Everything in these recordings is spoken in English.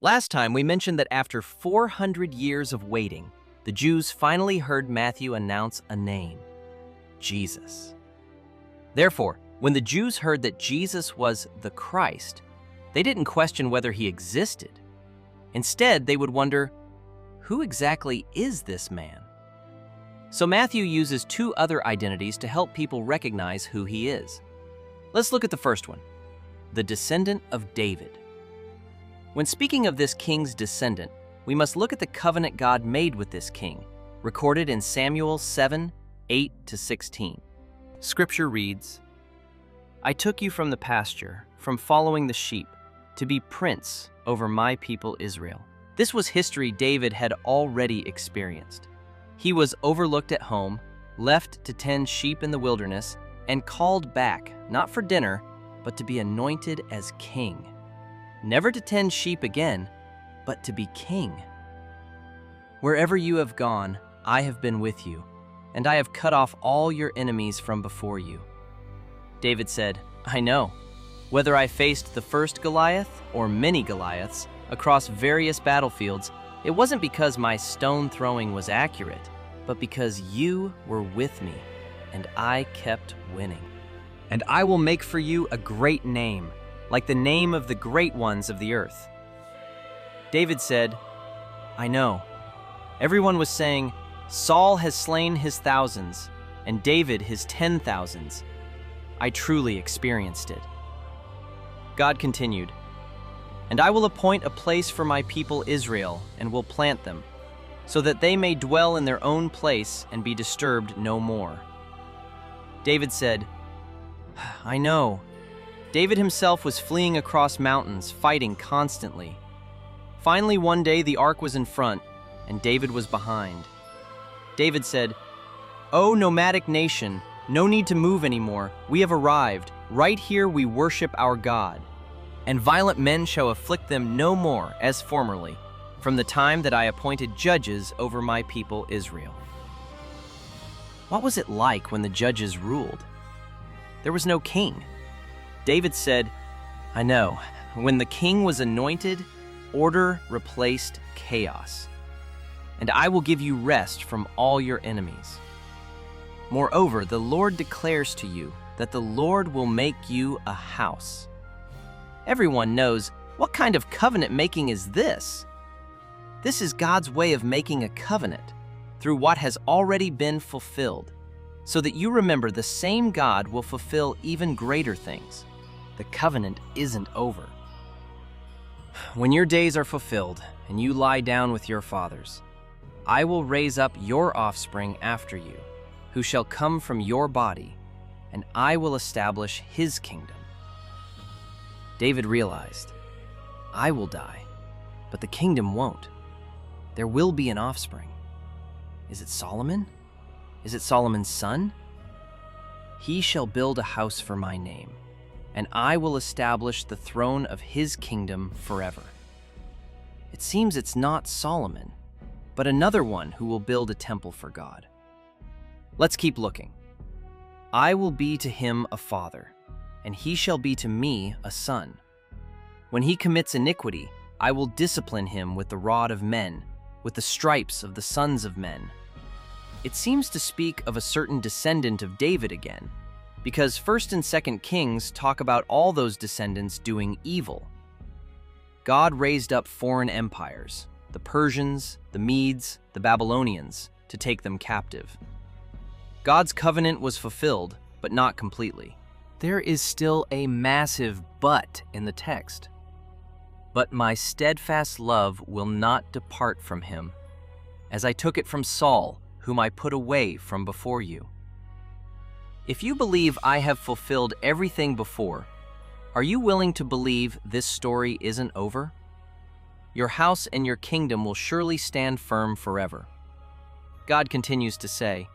Last time, we mentioned that after 400 years of waiting, the Jews finally heard Matthew announce a name: Jesus. Therefore, when the Jews heard that Jesus was the Christ, they didn't question whether he existed. Instead, they would wonder, who exactly is this man? So Matthew uses two other identities to help people recognize who he is. Let's look at the first one: the descendant of David. When speaking of this king's descendant, we must look at the covenant God made with this king, recorded in Samuel 7:8-16. Scripture reads, "I took you from the pasture, from following the sheep, to be prince over my people Israel." This was history David had already experienced. He was overlooked at home, left to tend sheep in the wilderness, and called back, not for dinner, but to be anointed as king. Never to tend sheep again, but to be king. "Wherever you have gone, I have been with you, and I have cut off all your enemies from before you." David said, "I know. Whether I faced the first Goliath or many Goliaths across various battlefields, it wasn't because my stone throwing was accurate, but because you were with me, and I kept winning. And I will make for you a great name, like the name of the great ones of the earth." David said, "I know." Everyone was saying, "Saul has slain his thousands, and David his 10,000s. I truly experienced it." God continued, "And I will appoint a place for my people Israel, and will plant them, so that they may dwell in their own place and be disturbed no more." David said, "I know." David himself was fleeing across mountains, fighting constantly. Finally, one day the ark was in front, and David was behind. David said, "O nomadic nation, no need to move anymore. We have arrived. Right here we worship our God. And violent men shall afflict them no more as formerly, from the time that I appointed judges over my people Israel." What was it like when the judges ruled? There was no king. David said, "I know. When the king was anointed, order replaced chaos. And I will give you rest from all your enemies. Moreover, the Lord declares to you that the Lord will make you a house." Everyone knows, what kind of covenant making is this? This is God's way of making a covenant through what has already been fulfilled, so that you remember the same God will fulfill even greater things. The covenant isn't over. "When your days are fulfilled and you lie down with your fathers, I will raise up your offspring after you, who shall come from your body, and I will establish his kingdom." David realized, I will die, but the kingdom won't. There will be an offspring. Is it Solomon? Is it Solomon's son? "He shall build a house for my name, and I will establish the throne of his kingdom forever." It seems it's not Solomon, but another one who will build a temple for God. Let's keep looking. "I will be to him a father, and he shall be to me a son. When he commits iniquity, I will discipline him with the rod of men, with the stripes of the sons of men." It seems to speak of a certain descendant of David again, because 1st and 2nd Kings talk about all those descendants doing evil. God raised up foreign empires, the Persians, the Medes, the Babylonians, to take them captive. God's covenant was fulfilled, but not completely. There is still a massive but in the text. "But my steadfast love will not depart from him, as I took it from Saul, whom I put away from before you." If you believe I have fulfilled everything before, are you willing to believe this story isn't over? Your house and your kingdom will surely stand firm forever. God continues to say,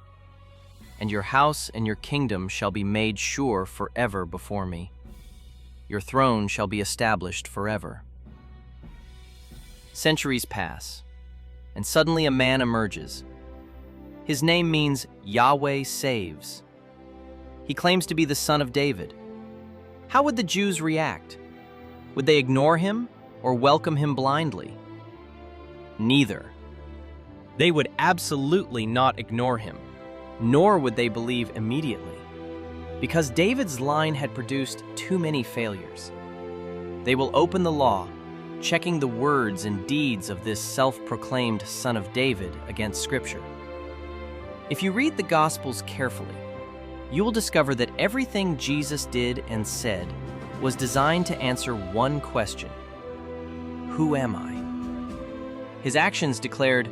"And your house and your kingdom shall be made sure forever before me. Your throne shall be established forever." Centuries pass, and suddenly a man emerges. His name means Yahweh saves. He claims to be the son of David. How would the Jews react? Would they ignore him? or welcome him blindly? Neither. They would absolutely not ignore him, nor would they believe immediately, because David's line had produced too many failures. They will open the law, checking the words and deeds of this self-proclaimed son of David against Scripture. If you read the Gospels carefully, you will discover that everything Jesus did and said was designed to answer one question: who am I? His actions declared,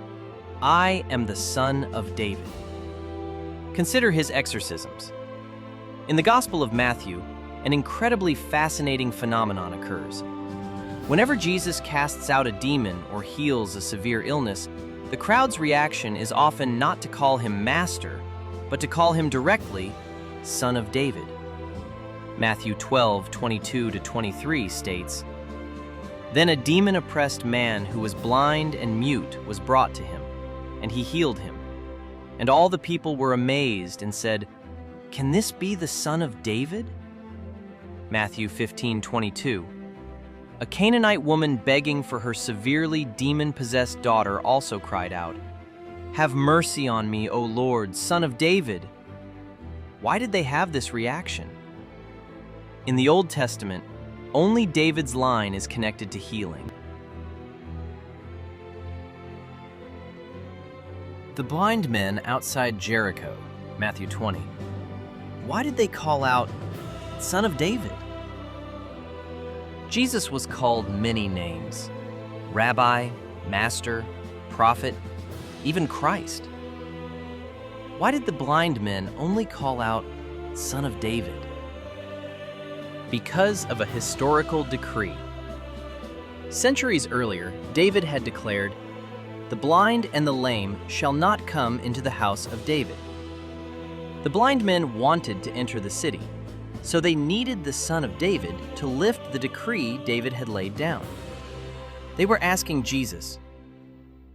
"I am the Son of David." Consider his exorcisms. In the Gospel of Matthew, an incredibly fascinating phenomenon occurs. Whenever Jesus casts out a demon or heals a severe illness, the crowd's reaction is often not to call him Master, but to call him directly Son of David. Matthew 12:22-23 states, "Then a demon-oppressed man who was blind and mute was brought to him, and he healed him. And all the people were amazed and said, 'Can this be the Son of David?'" Matthew 15:22. A Canaanite woman begging for her severely demon-possessed daughter also cried out, "Have mercy on me, O Lord, Son of David." Why did they have this reaction? In the Old Testament, only David's line is connected to healing. The blind men outside Jericho, Matthew 20. Why did they call out, "Son of David"? Jesus was called many names: Rabbi, Master, Prophet, even Christ. Why did the blind men only call out, "Son of David"? Because of a historical decree. Centuries earlier, David had declared, "The blind and the lame shall not come into the house of David." The blind men wanted to enter the city, so they needed the Son of David to lift the decree David had laid down. They were asking Jesus,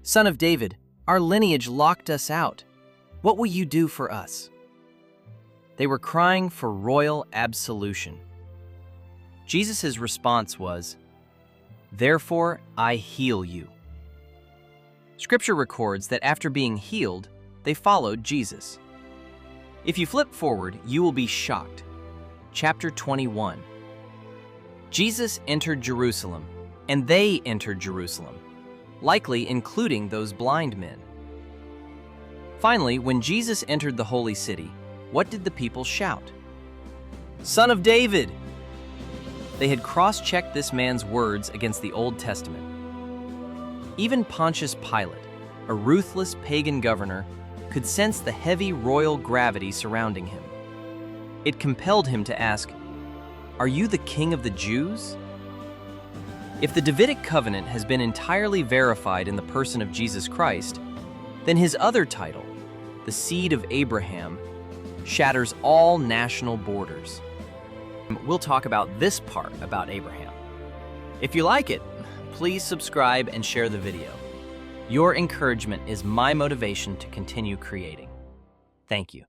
"Son of David, our lineage locked us out. What will you do for us?" They were crying for royal absolution. Jesus' response was, "Therefore I heal you." Scripture records that after being healed, they followed Jesus. If you flip forward, you will be shocked. Chapter 21. Jesus entered Jerusalem, and they entered Jerusalem, likely including those blind men. Finally, when Jesus entered the holy city, what did the people shout? "Son of David!" They had cross-checked this man's words against the Old Testament. Even Pontius Pilate, a ruthless pagan governor, could sense the heavy royal gravity surrounding him. It compelled him to ask, "Are you the King of the Jews?" If the Davidic Covenant has been entirely verified in the person of Jesus Christ, then his other title, the Seed of Abraham, shatters all national borders. We'll talk about this part about Abraham. If you like it, please subscribe and share the video. Your encouragement is my motivation to continue creating. Thank you.